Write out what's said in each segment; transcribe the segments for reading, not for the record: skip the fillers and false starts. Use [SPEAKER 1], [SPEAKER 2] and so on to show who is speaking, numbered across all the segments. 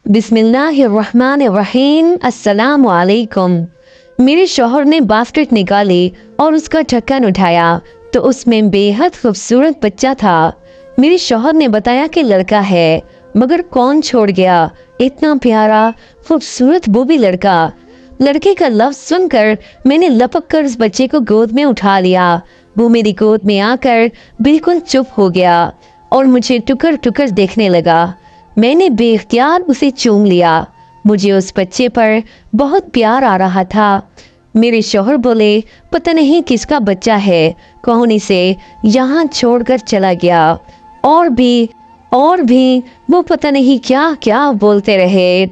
[SPEAKER 1] बिस्मिल्लाहिर्रहमानिर्रहीम। अस्सलाम वालेकुम। मेरे शौहर ने बास्केट निकाली और उसका ढक्कन उठाया तो उसमें बेहद खूबसूरत बच्चा था। मेरे शौहर ने बताया कि लड़का है, मगर कौन छोड़ गया इतना प्यारा खूबसूरत वो भी लड़का। लड़के का लफ्ज सुनकर मैंने लपक कर उस बच्चे को गोद में उठा लिया। वो मेरी गोद में आकर बिल्कुल चुप हो गया और मुझे टुकर टुकर देखने लगा। मैंने बेख्तियार उसे चूम लिया। मुझे उस बच्चे पर बहुत प्यार आ रहा था। मेरे शौहर बोले, पता नहीं किसका बच्चा है, कौन इसे यहाँ छोड़कर चला गया। और भी वो पता नहीं क्या क्या बोलते रहे।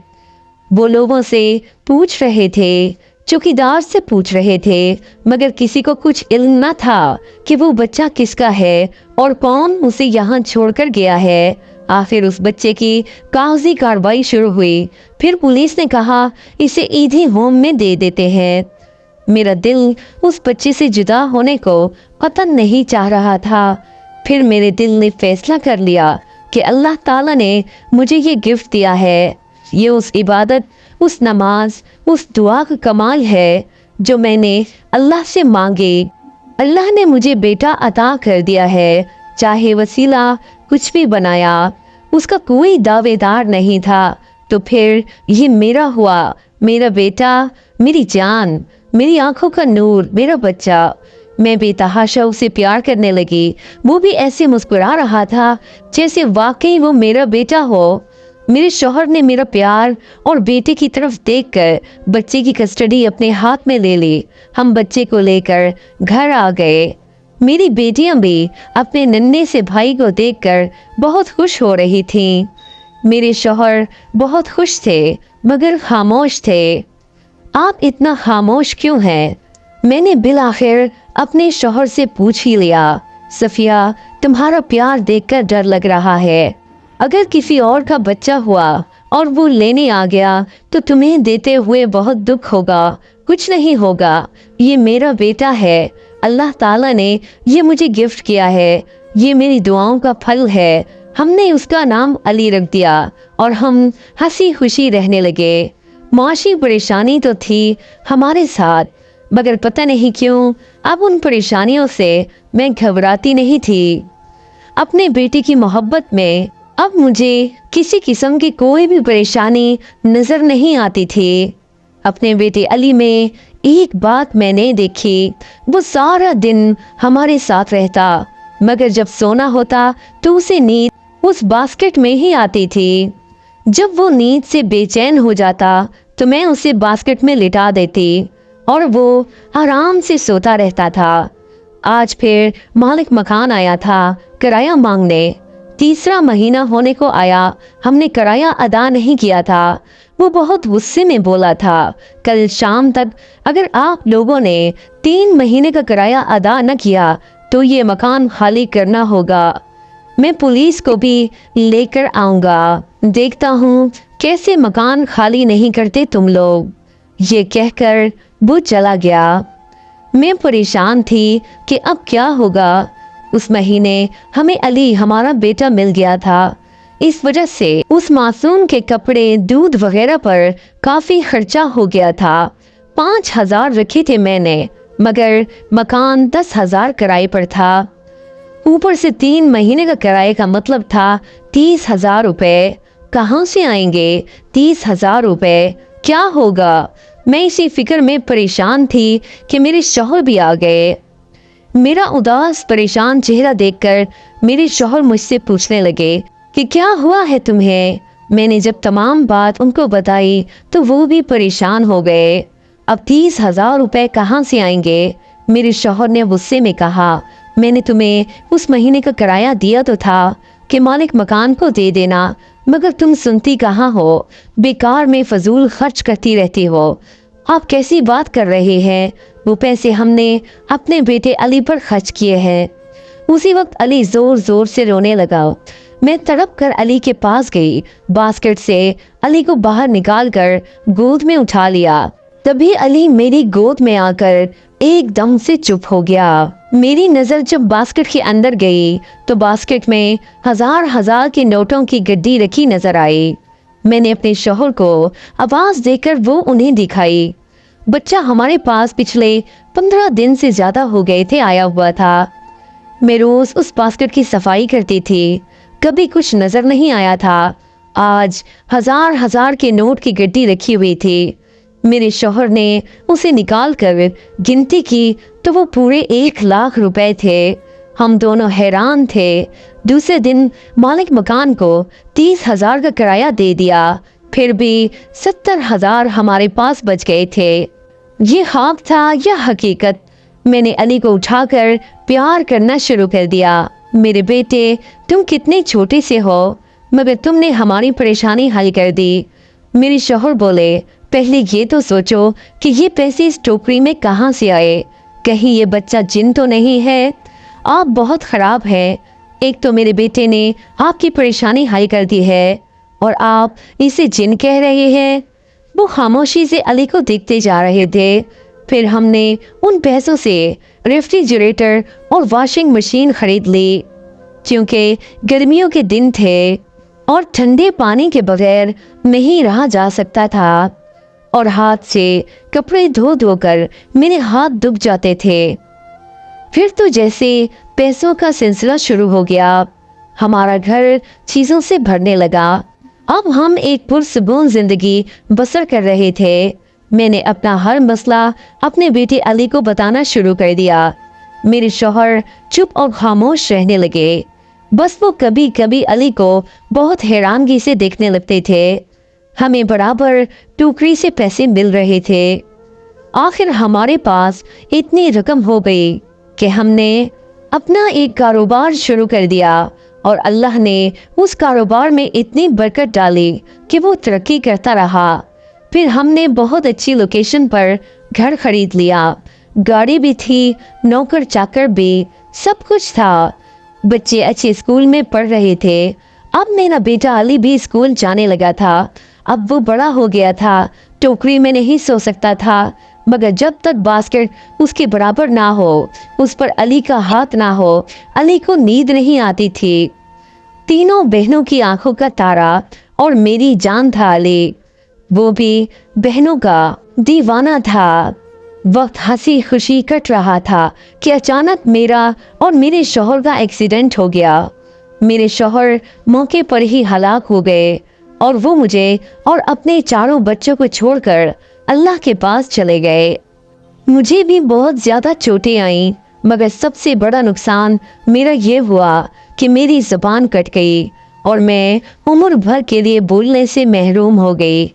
[SPEAKER 1] वो लोगों से पूछ रहे थे, चौकीदार से पूछ रहे थे, मगर किसी को कुछ इल्म न था कि वो बच्चा किसका है और कौन उसे यहाँ छोड़कर गया है। आखिर उस बच्चे की कागजी कार्रवाई शुरू हुई। फिर पुलिस ने कहा इसे ईदी होम में दे देते हैं। मेरा दिल उस बच्चे से जुदा होने को कतई नहीं चाह रहा था। फिर मेरे दिल ने फैसला कर लिया कि अल्लाह ताला ने मुझे ये गिफ्ट दिया है। ये उस इबादत, उस नमाज, उस दुआ का कमाल है जो मैंने अल्लाह से मांगे। अल्लाह ने मुझे बेटा अता कर दिया है। चाहे वसीला कुछ भी बनाया, उसका कोई दावेदार नहीं था। तो फिर ये मेरा हुआ, मेरा बेटा, मेरी जान, मेरी आंखों का नूर, मेरा बच्चा। मैं बेतहाशा उसे प्यार करने लगी। वो भी ऐसे मुस्कुरा रहा था जैसे वाकई वो मेरा बेटा हो। मेरे शौहर ने मेरा प्यार और बेटे की तरफ देखकर बच्चे की कस्टडी अपने हाथ में ले ली। हम बच्चे को लेकर घर आ गए। मेरी बेटियां भी अपने नन्हे से भाई को देखकर बहुत खुश हो रही थीं। मेरे शौहर बहुत खुश थे मगर खामोश थे। आप इतना खामोश क्यों हैं? मैंने बिलाखिर अपने शौहर से पूछ ही लिया। सफिया, तुम्हारा प्यार देखकर डर लग रहा है। अगर किसी और का बच्चा हुआ और वो लेने आ गया तो तुम्हें देते हुए बहुत दुख होगा। कुछ नहीं होगा, ये मेरा बेटा है। अल्लाह ताला ने ये मुझे गिफ्ट किया है। ये मेरी दुआओं का फल है। हमने उसका नाम अली रख दिया और हम हंसी खुशी रहने लगे। माशी परेशानी तो थी हमारे साथ, मगर पता नहीं क्यों अब उन परेशानियों से मैं घबराती नहीं थी। अपने बेटे की मोहब्बत में अब मुझे किसी किस्म की कोई भी परेशानी नजर नहीं आती थी। अपने बेटे अली में एक बात मैंने देखी, वो सारा दिन हमारे साथ रहता, मगर जब सोना होता तो उसे नींद उस बास्केट में ही आती थी। जब वो नींद से बेचैन हो जाता तो मैं उसे बास्केट में लिटा देती और वो आराम से सोता रहता था। आज फिर मालिक मकान आया था किराया मांगने। तीसरा महीना होने को आया, हमने किराया अदा नहीं किया था। वो बहुत गुस्से में बोला था, कल शाम तक अगर आप लोगों ने 3 महीने का किराया अदा न किया तो ये मकान खाली करना होगा। मैं पुलिस को भी लेकर आऊँगा। देखता हूँ कैसे मकान खाली नहीं करते तुम लोग। ये कहकर वो चला गया। मैं परेशान थी कि अब क्या होगा। उस महीने हमें अली हमारा बेटा मिल गया था। इस वजह से उस मासूम के कपड़े, दूध वगैरह पर काफी खर्चा हो गया था। 5,000 रखे थे मैंने, मगर मकान 10,000 किराए पर था। ऊपर से 3 महीने का किराए का मतलब था 30,000 रुपए। कहाँ से आएंगे 30,000 रुपए? क्या होगा? मैं इसी फिक्र में परेशान थी कि मेरे शौहर भी आ गए। मेरा उदास परेशान चेहरा देखकर मेरे शौहर मुझसे पूछने लगे कि क्या हुआ है तुम्हें। मैंने जब तमाम बात उनको बताई तो वो भी परेशान हो गए। अब 30,000 रुपए कहाँ से आएंगे? मेरे शौहर ने गुस्से में कहा, मैंने तुम्हें उस महीने का किराया दिया तो था कि मालिक मकान को दे देना, मगर तुम सुनती कहाँ हो। बेकार में फजूल खर्च करती रहती हो। आप कैसी बात कर रहे हैं? वो पैसे हमने अपने बेटे अली पर खर्च किए हैं। उसी वक्त अली जोर जोर से रोने लगा। मैं तड़प कर अली के पास गई। बास्केट से अली को बाहर निकालकर गोद में उठा लिया। तभी अली मेरी गोद में आकर एकदम से चुप हो गया। मेरी नजर जब बास्केट के अंदर गई तो बास्केट में 1000 के नोटों की गड्डी रखी नजर आई। मैंने अपने शौहर को आवाज देकर वो उन्हें दिखाई। बच्चा हमारे पास पिछले 15 दिन से ज्यादा हो गए थे आया हुआ था। मैं रोज उस बास्केट की सफाई करती थी, कभी कुछ नजर नहीं आया था। आज हजार हजार के नोट की गड्डी रखी हुई थी। मेरे शौहर ने उसे निकाल कर गिनती की तो वो पूरे 1 लाख रुपए थे। हम दोनों हैरान थे। दूसरे दिन मालिक मकान को 30,000 का किराया दे दिया, फिर भी 70,000 हमारे पास बच गए थे। ये ख्वाब था या हकीकत? मैंने अली को उठाकर प्यार करना शुरू कर दिया। मेरे बेटे, तुम कितने छोटे से हो, मगर तुमने हमारी परेशानी हल कर दी। मेरे शौहर बोले, पहले ये तो सोचो कि ये पैसे इस टोकरी में कहाँ से आए? कहीं ये बच्चा जिन तो नहीं है? आप बहुत खराब हैं। एक तो मेरे बेटे ने आपकी परेशानी हल कर दी है और आप इसे जिन कह रहे हैं। वो खामोशी से अली को देखते जा रहे थे। फिर हमने उन पैसों से रेफ्रिजरेटर और वॉशिंग मशीन खरीद ली, क्योंकि गर्मियों के दिन थे और ठंडे पानी के बगैर नहीं रहा जा सकता था और हाथ से कपड़े धो धोकर मेरे हाथ दुब जाते थे। फिर तो जैसे पैसों का सिलसिला शुरू हो गया। हमारा घर चीजों से भरने लगा। अब हम एक पुरसुकून जिंदगी बसर कर रहे थे। मैंने अपना हर मसला अपने बेटे अली को बताना शुरू कर दिया। मेरे शौहर चुप और खामोश रहने लगे। बस वो कभी कभी अली को बहुत हैरानगी से देखने लगते थे। हमें बराबर टोकरी से पैसे मिल रहे थे। आखिर हमारे पास इतनी रकम हो गई कि हमने अपना एक कारोबार शुरू कर दिया और अल्लाह ने उस कारोबार में इतनी बरकत डाली कि वो तरक्की करता रहा। फिर हमने बहुत अच्छी लोकेशन पर घर खरीद लिया। गाड़ी भी थी, नौकर चाकर भी, सब कुछ था। बच्चे अच्छे स्कूल में पढ़ रहे थे। अब मेरा बेटा अली भी स्कूल जाने लगा था। अब वो बड़ा हो गया था, टोकरी में नहीं सो सकता था, मगर जब तक बास्केट उसके बराबर ना हो, उस पर अली का हाथ ना हो, अली को नींद नहीं आती थी। तीनों बहनों की आंखों का तारा और मेरी जान था अली। वो भी बहनों का दीवाना था। वक्त हंसी खुशी कट रहा था कि अचानक मेरा और मेरे शौहर का एक्सीडेंट हो गया। मेरे शौहर मौके पर ही हलाक हो गए और वो मुझे और अपने चारों बच्चों को छोड़कर अल्लाह के पास चले गए। मुझे भी बहुत ज़्यादा चोटें आईं, मगर सबसे बड़ा नुकसान मेरा ये हुआ कि मेरी ज़बान कट गई और मैं उम्र भर के लिए बोलने से महरूम हो गई।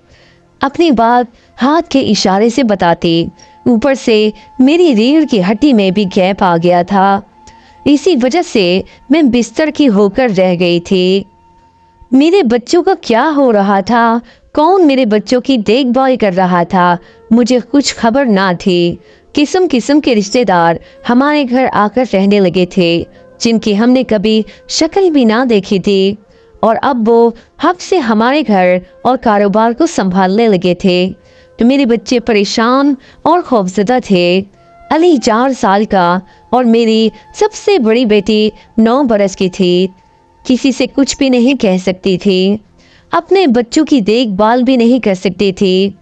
[SPEAKER 1] अपनी बात हाथ के इशारे से बताती, ऊपर से मेरी रीढ़ की हड्डी में भी गैप आ गया था। इसी वजह से मैं बिस्तर की होकर रह गई थी। मेरे बच्चों का क्या हो रहा था, कौन मेरे बच्चों की देखभाल कर रहा था, मुझे कुछ खबर ना थी। किस्म किस्म के रिश्तेदार हमारे घर आकर रहने लगे थे, जिनकी हमने कभी शक्ल भी ना देखी थी, और अब वो हक से हमारे घर और कारोबार को संभालने लगे थे। तो मेरे बच्चे परेशान और खौफजदा थे। अली 4 साल का और मेरी सबसे बड़ी बेटी 9 बरस की थी। किसी से कुछ भी नहीं कह सकती थी, अपने बच्चों की देखभाल भी नहीं कर सकती थी,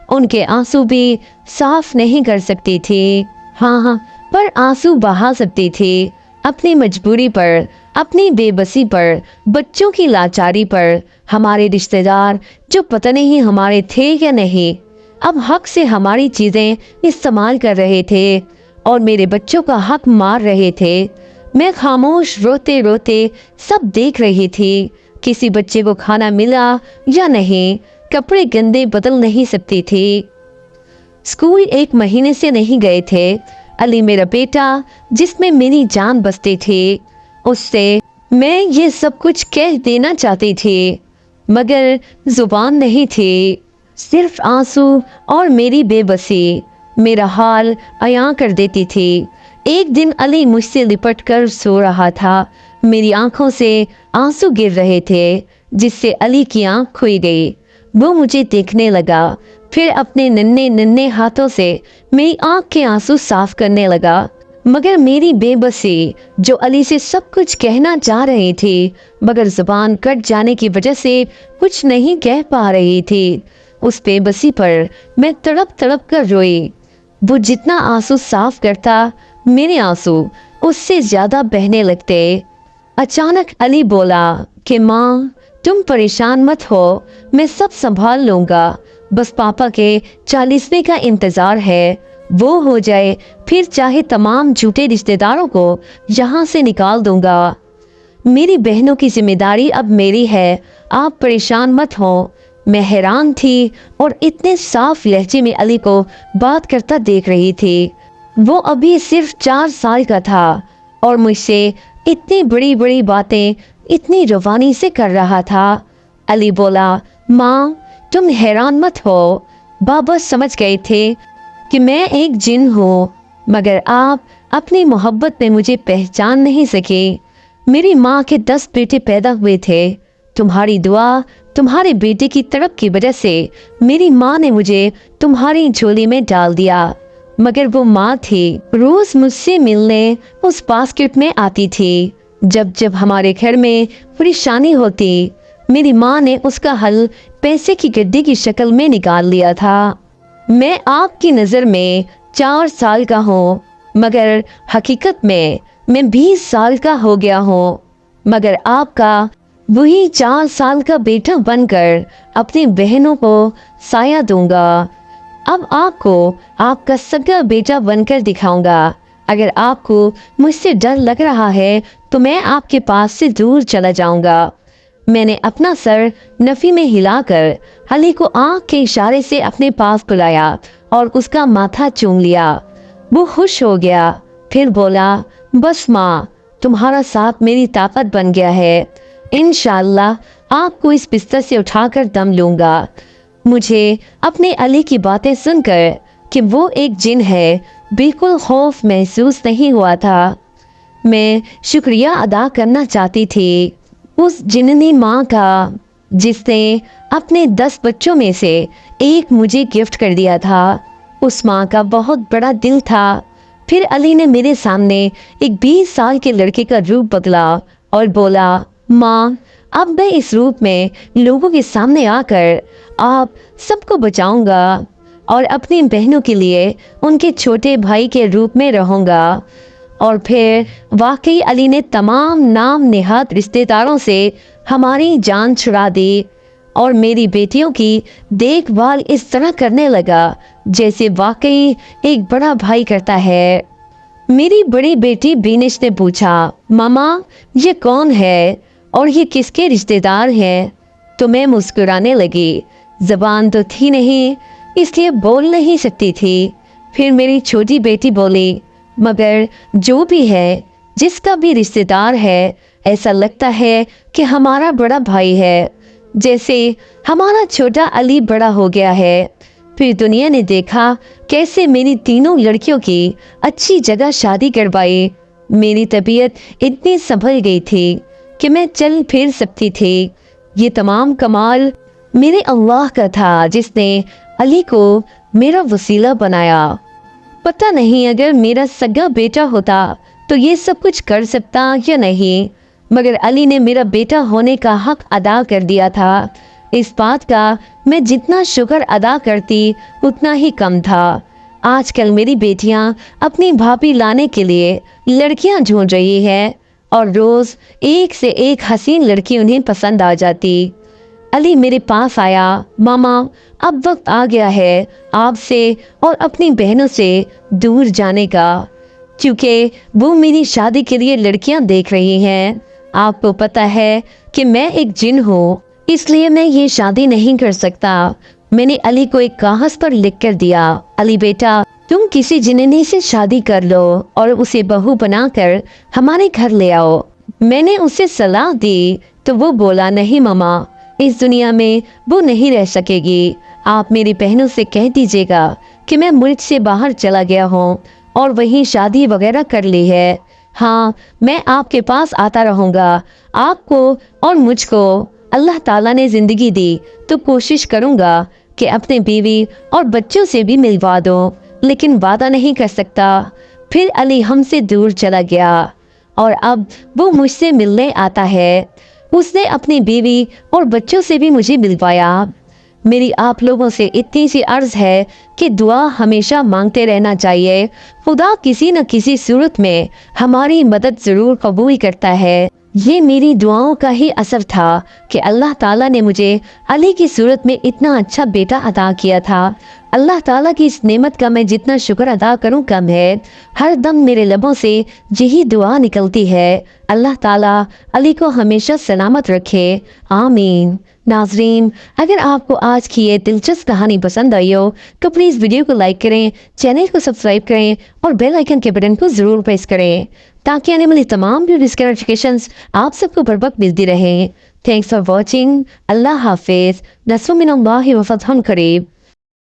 [SPEAKER 1] उनके आंसू भी साफ नहीं कर सकती थी। हाँ, पर आंसू बहा सकती थी अपनी मजबूरी पर, अपनी बेबसी पर, बच्चों की लाचारी पर। हमारे रिश्तेदार जो पता नहीं हमारे थे या नहीं, अब हक से हमारी चीजें इस्तेमाल कर रहे थे और मेरे बच्चों का हक मार रहे थे। मैं खामोश रोते रोते सब देख रही थी। किसी बच्चे को खाना मिला या नहीं, कपड़े गंदे बदल नहीं सकती थी। स्कूल 1 महीने से नहीं गए थे। अली मेरा बेटा, जिसमें मेरी जान बसती थी, उससे मैं ये सब कुछ कह देना चाहती थी, मगर जुबान नहीं थी। सिर्फ आंसू और मेरी बेबसी मेरा हाल अयां कर देती थी। एक दिन अली मुझसे लिपट कर सो रहा था। मेरी आंखों से आंसू गिर रहे थे, जिससे अली की आंख खुई गई। वो मुझे देखने लगा, फिर अपने नन्हे नन्हे हाथों से मेरी आंख के आंसू साफ करने लगा। मगर मेरी बेबसी, जो अली से सब कुछ कहना चाह रही थी मगर जुबान कट जाने की वजह से कुछ नहीं कह पा रही थी, उस बेबसी पर मैं तड़प तड़प कर रोई। वो जितना आंसू साफ करता, मेरे आंसू उससे ज्यादा बहने लगते। अचानक अली बोला कि माँ, तुम परेशान मत हो, मैं सब संभाल लूंगा। बस पापा के 40वें का इंतजार है, वो हो जाए फिर चाहे तमाम झूठे रिश्तेदारों को यहाँ से निकाल दूंगा। मेरी बहनों की जिम्मेदारी अब मेरी है, आप परेशान मत हो। मैं हैरान थी और इतने साफ लहजे में अली को बात करता देख रही थी। वो अभी सिर्फ 4 साल का था और मुझसे इतनी बड़ी बड़ी बातें इतनी रवानी से कर रहा था। अली बोला, माँ, तुम हैरान मत हो। बाबा समझ गए थे कि मैं एक जिन हूँ, मगर आप अपनी मोहब्बत में मुझे पहचान नहीं सके। मेरी माँ के 10 बेटे पैदा हुए थे। तुम्हारी दुआ, तुम्हारे बेटे की तड़प की वजह से मेरी माँ ने मुझे तुम्हारी झोली में डाल दिया। मगर वो माँ थी, रोज मुझसे मिलने उस बास्केट में आती थी। जब जब हमारे घर में परेशानी होती, मेरी माँ ने उसका हल पैसे की गड्डी की शक्ल में निकाल लिया था। मैं आपकी नज़र में 4 साल का हूँ, मगर हकीकत में मैं 20 साल का हो गया हूँ। मगर आपका वही 4 साल का बेटा बनकर अपनी बहनों को साया दूंगा। अब आपको आपका सगा बेटा बनकर दिखाऊंगा। अगर आपको मुझसे डर लग रहा है तो मैं आपके पास से दूर चला जाऊंगा। मैंने अपना सर नफी में हिलाकर अली को आंख के इशारे से अपने पास बुलाया और उसका माथा चूम लिया। वो खुश हो गया, फिर बोला, बस माँ, तुम्हारा साथ मेरी ताकत बन गया है। इंशाअल्लाह आपको इस बिस्तर से उठाकर दम लूंगा। मुझे अपने अली की बातें सुनकर कि वो एक जिन है, बिल्कुल खौफ महसूस नहीं हुआ था। मैं शुक्रिया अदा करना चाहती थी उस जिन्नी माँ का, जिसने अपने 10 बच्चों में से एक मुझे गिफ्ट कर दिया था। उस माँ का बहुत बड़ा दिल था। फिर अली ने मेरे सामने एक 20 साल के लड़के का रूप बदला और बोला, माँ, अब मैं इस रूप में लोगों के सामने आकर आप सबको बचाऊंगा और अपनी बहनों के लिए उनके छोटे भाई के रूप में रहूंगा। और फिर वाकई अली ने तमाम नाम नेहात रिश्तेदारों से हमारी जान छुड़ा दी और मेरी बेटियों की देखभाल इस तरह करने लगा जैसे वाकई एक बड़ा भाई करता है। मेरी बड़ी बेटी बीनिश ने पूछा, मामा, ये कौन है और ये किसके रिश्तेदार हैं? तो मैं मुस्कुराने लगी। जबान तो थी नहीं, इसलिए बोल नहीं सकती थी। फिर मेरी छोटी बेटी बोली, मगर जो भी है, जिसका भी रिश्तेदार है, ऐसा लगता है कि हमारा बड़ा भाई है, जैसे हमारा छोटा अली बड़ा हो गया है। फिर दुनिया ने देखा कैसे मेरी तीनों लड़कियों की अच्छी जगह शादी करवाई। मेरी तबीयत इतनी संभल गई थी कि मैं चल फिर सकती थी। ये तमाम कमाल मेरे अल्लाह का था, जिसने अली को मेरा वसीला बनाया। पता नहीं अगर मेरा सगा बेटा होता तो ये सब कुछ कर सकता या नहीं, मगर अली ने मेरा बेटा होने का हक अदा कर दिया था। इस बात का मैं जितना शुक्र अदा करती उतना ही कम था। आजकल मेरी बेटियां अपनी भाभी लाने के लिए लड़कियां ढूंढ रही है और रोज एक से एक हसीन लड़की उन्हें पसंद आ जाती। अली मेरे पास आया, मामा, अब वक्त आ गया है आपसे और अपनी बहनों से दूर जाने का, क्योंकि वो मेरी शादी के लिए लड़कियां देख रही हैं। आपको पता है कि मैं एक जिन हूँ, इसलिए मैं ये शादी नहीं कर सकता। मैंने अली को एक कागज पर लिख कर दिया, अली बेटा, तुम किसी जिन्नी से शादी कर लो और उसे बहू बनाकर हमारे घर ले आओ। मैंने उसे सलाह दी तो वो बोला, नहीं मामा, इस दुनिया में वो नहीं रह सकेगी। आप मेरी बहनों से कह दीजिएगा कि मैं मुल्क से बाहर चला गया हूँ और वहीं शादी वगैरह कर ली है। हाँ, मैं आपके पास आता रहूँगा। आपको और मुझको अल्लाह ताला ने ज़िंदगी दी तो कोशिश करूँगा कि अपने बीवी और बच्चों से भी मिलवा दूँ, लेकिन वादा नहीं कर सकता। फिर अली हमसे दूर चला गया और अब वो मुझसे मिलने आता है। उसने अपनी बीवी और बच्चों से भी मुझे मिलवाया। मेरी आप लोगों से इतनी सी अर्ज है कि दुआ हमेशा मांगते रहना चाहिए। खुदा किसी न किसी सूरत में हमारी मदद जरूर कबूल करता है। ये मेरी दुआओं का ही असर था कि अल्लाह ताला ने मुझे अली की सूरत में इतना अच्छा बेटा अता किया था। अल्लाह ताला की इस नेमत का मैं जितना शुक्र अदा करूं कम है। हर दम मेरे लबों से यही दुआ निकलती है, अल्लाह ताला अली को हमेशा सलामत रखे, आमीन। नाजरीन, अगर आपको आज की ये दिलचस्प कहानी पसंद आई हो तो प्लीज़ वीडियो को लाइक करें, चैनल को सब्सक्राइब करें और बेल आइकन के बटन को ज़रूर प्रेस करें ताकि आने वाली तमाम वीडियोज़ की नोटिफिकेशंस आप सबको बर वक्त मिलती रहे। Thanks for watching. अल्लाह हाफिज़। नस्रुम मिनल्लाहि व फतहुन करीब।